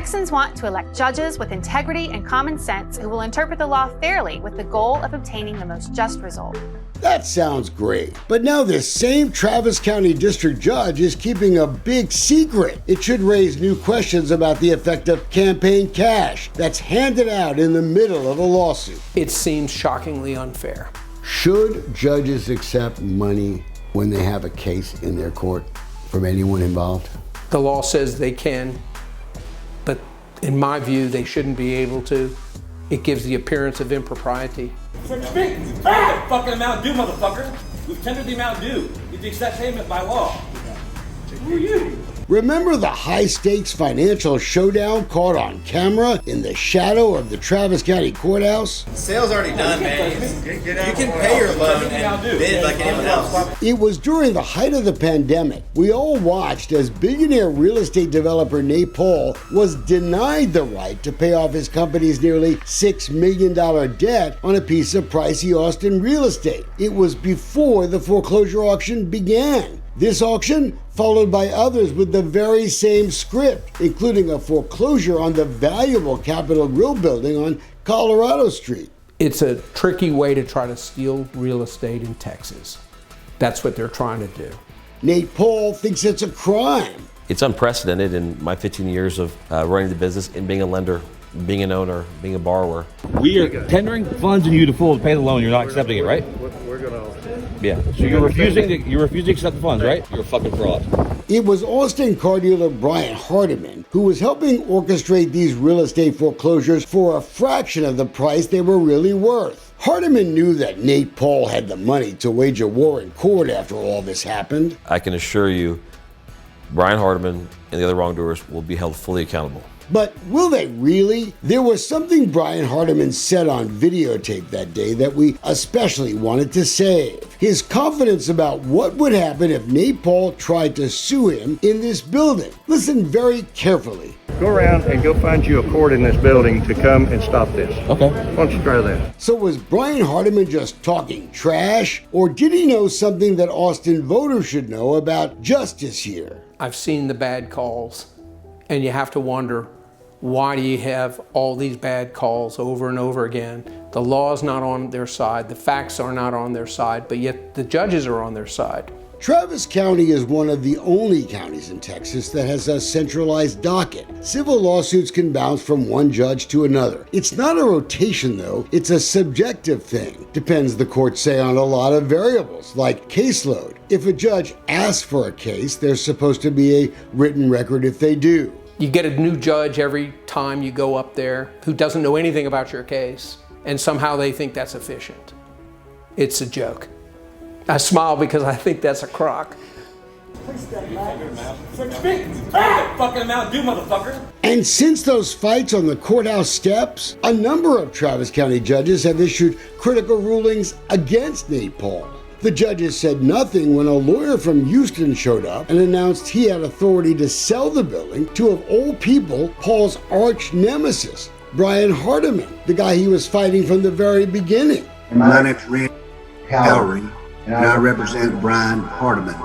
Texans want to elect judges with integrity and common sense who will interpret the law fairly with the goal of obtaining the most just result. That sounds great. But now this same Travis County District Judge is keeping a big secret. It should raise new questions about the effect of campaign cash that's handed out in the middle of a lawsuit. It seems shockingly unfair. Should judges accept money when they have a case in their court from anyone involved? The law says they can, but in my view, they shouldn't be able to. It gives the appearance of impropriety. We've tendered the fucking amount due, motherfucker. We've tendered the amount due. You have to accept payment by law. Who are you? Remember the high-stakes financial showdown caught on camera in the shadow of the Travis County Courthouse? The sale's already done, man. You can pay your loan and bid like anyone else. It was during the height of the pandemic. We all watched as billionaire real estate developer Nate Paul was denied the right to pay off his company's nearly $6 million debt on a piece of pricey Austin real estate. It was before the foreclosure auction began. This auction followed by others with the very same script, including a foreclosure on the valuable Capitol Grill building on Colorado Street. It's a tricky way to try to steal real estate in Texas. That's what they're trying to do. Nate Paul thinks it's a crime. It's unprecedented in my 15 years of running the business and being a lender, being an owner, being a borrower. We are tendering funds in you to full to pay the loan. You're not accepting it, right? We're gonna. Yeah. So you're refusing to accept the funds, right? You're a fucking fraud. It was Austin car dealer Brian Hardiman who was helping orchestrate these real estate foreclosures for a fraction of the price they were really worth. Hardiman knew that Nate Paul had the money to wage a war in court after all this happened. I can assure you, Brian Hardiman and the other wrongdoers will be held fully accountable. But will they really? There was something Brian Hardiman said on videotape that day that we especially wanted to save. His confidence about what would happen if Nate Paul tried to sue him in this building. Listen very carefully. Go around and go find you a court in this building to come and stop this. Okay. Why don't you try that? So was Brian Hardiman just talking trash? Or did he know something that Austin voters should know about justice here? I've seen the bad calls, and you have to wonder, why do you have all these bad calls over and over again? The law is not on their side, the facts are not on their side, but yet the judges are on their side. Travis County is one of the only counties in Texas that has a centralized docket. Civil lawsuits can bounce from one judge to another. It's not a rotation though, it's a subjective thing. Depends, the courts say, on a lot of variables, like caseload. If a judge asks for a case, there's supposed to be a written record if they do. You get a new judge every time you go up there who doesn't know anything about your case, and somehow they think that's efficient. It's a joke. I smile because I think that's a crock. Fucking amount due, motherfucker. And since those fights on the courthouse steps, a number of Travis County judges have issued critical rulings against Nate Paul. The judges said nothing when a lawyer from Houston showed up and announced he had authority to sell the building to, of all people, Paul's arch nemesis, Brian Hardiman, the guy he was fighting from the very beginning. My name's Randy Howry, and I represent Brian Hardiman.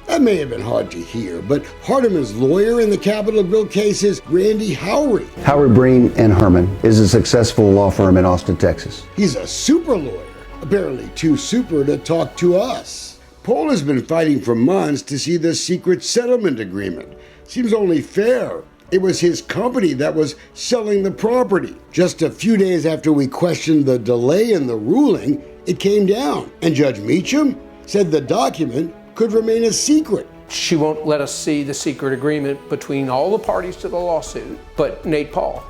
That may have been hard to hear, but Hardiman's lawyer in the Capitol Grill case is Randy Howry. Howry, Breen, and Herman is a successful law firm in Austin, Texas. He's a super lawyer, apparently too super to talk to us. Paul has been fighting for months to see the secret settlement agreement. Seems only fair. It was his company that was selling the property. Just a few days after we questioned the delay in the ruling, it came down, and Judge Meacham said the document could remain a secret. She won't let us see the secret agreement between all the parties to the lawsuit, but Nate Paul.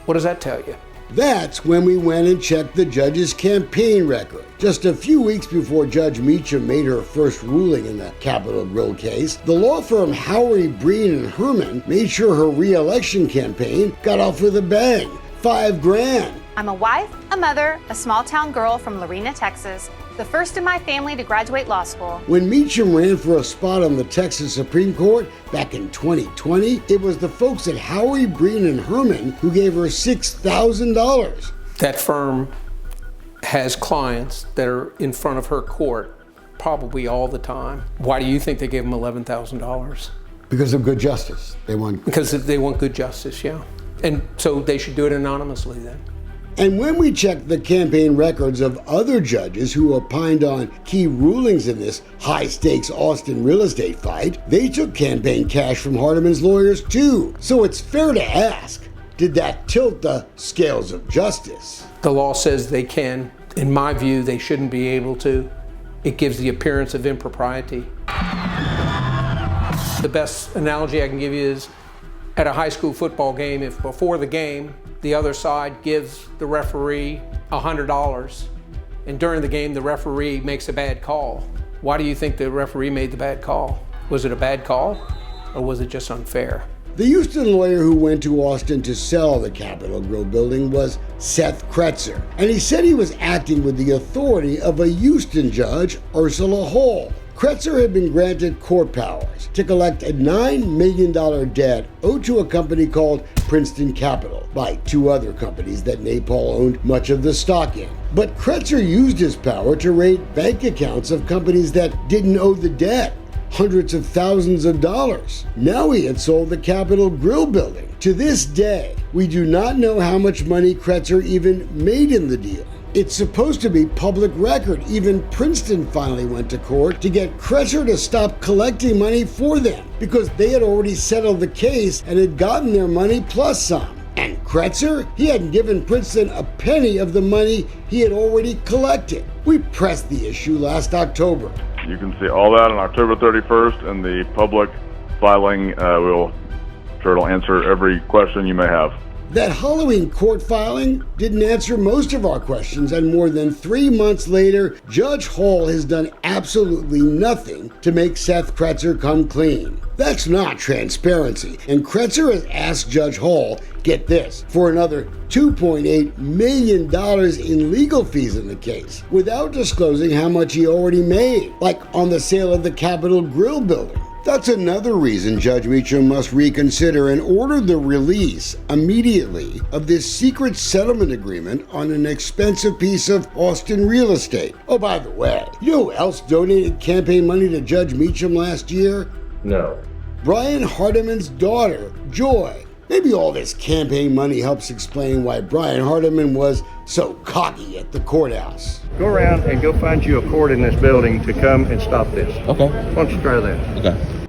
What does that tell you? That's when we went and checked the judge's campaign record. Just a few weeks before Judge Meacham made her first ruling in the Capitol Grill case, the law firm Howry, Breen, and Herman made sure her re-election campaign got off with a bang. $5,000. I'm a wife, a mother, a small-town girl from Lorena, Texas, the first in my family to graduate law school. When Meacham ran for a spot on the Texas Supreme Court back in 2020, it was the folks at Howry, Breen, and Herman who gave her $6,000. That firm has clients that are in front of her court probably all the time. Why do you think they gave them $11,000? Because of good justice. Because they want good justice, yeah. And so they should do it anonymously then. And when we checked the campaign records of other judges who opined on key rulings in this high-stakes Austin real estate fight, they took campaign cash from Hardiman's lawyers too. So it's fair to ask, did that tilt the scales of justice? The law says they can. In my view, they shouldn't be able to. It gives the appearance of impropriety. The best analogy I can give you is at a high school football game, if before the game, the other side gives the referee $100, and during the game, the referee makes a bad call. Why do you think the referee made the bad call? Was it a bad call, or was it just unfair? The Houston lawyer who went to Austin to sell the Capitol Grill building was Seth Kretzer, and he said he was acting with the authority of a Houston judge, Ursula Hall. Kretzer had been granted court powers to collect a $9 million debt owed to a company called Princeton Capital by two other companies that Napol owned much of the stock in. But Kretzer used his power to raid bank accounts of companies that didn't owe the debt, hundreds of thousands of dollars. Now he had sold the Capitol Grill building. To this day, we do not know how much money Kretzer even made in the deal. It's supposed to be public record. Even Princeton finally went to court to get Kretzer to stop collecting money for them because they had already settled the case and had gotten their money plus some. And Kretzer, he hadn't given Princeton a penny of the money he had already collected. We pressed the issue last October. You can see all that on October 31st in the public filing. It'll answer every question you may have. That Halloween court filing didn't answer most of our questions, and more than 3 months later, Judge Hall has done absolutely nothing to make Seth Kretzer come clean. That's not transparency, and Kretzer has asked Judge Hall, get this, for another $2.8 million in legal fees in the case, without disclosing how much he already made, like on the sale of the Capitol Grill building. That's another reason Judge Meacham must reconsider and order the release immediately of this secret settlement agreement on an expensive piece of Austin real estate. Oh, by the way, you know who else donated campaign money to Judge Meacham last year? No. Brian Hardiman's daughter, Joy. Maybe all this campaign money helps explain why Brian Hardiman was so cocky at the courthouse. Go around and go find you a court in this building to come and stop this. Okay. Why don't you try that? Okay.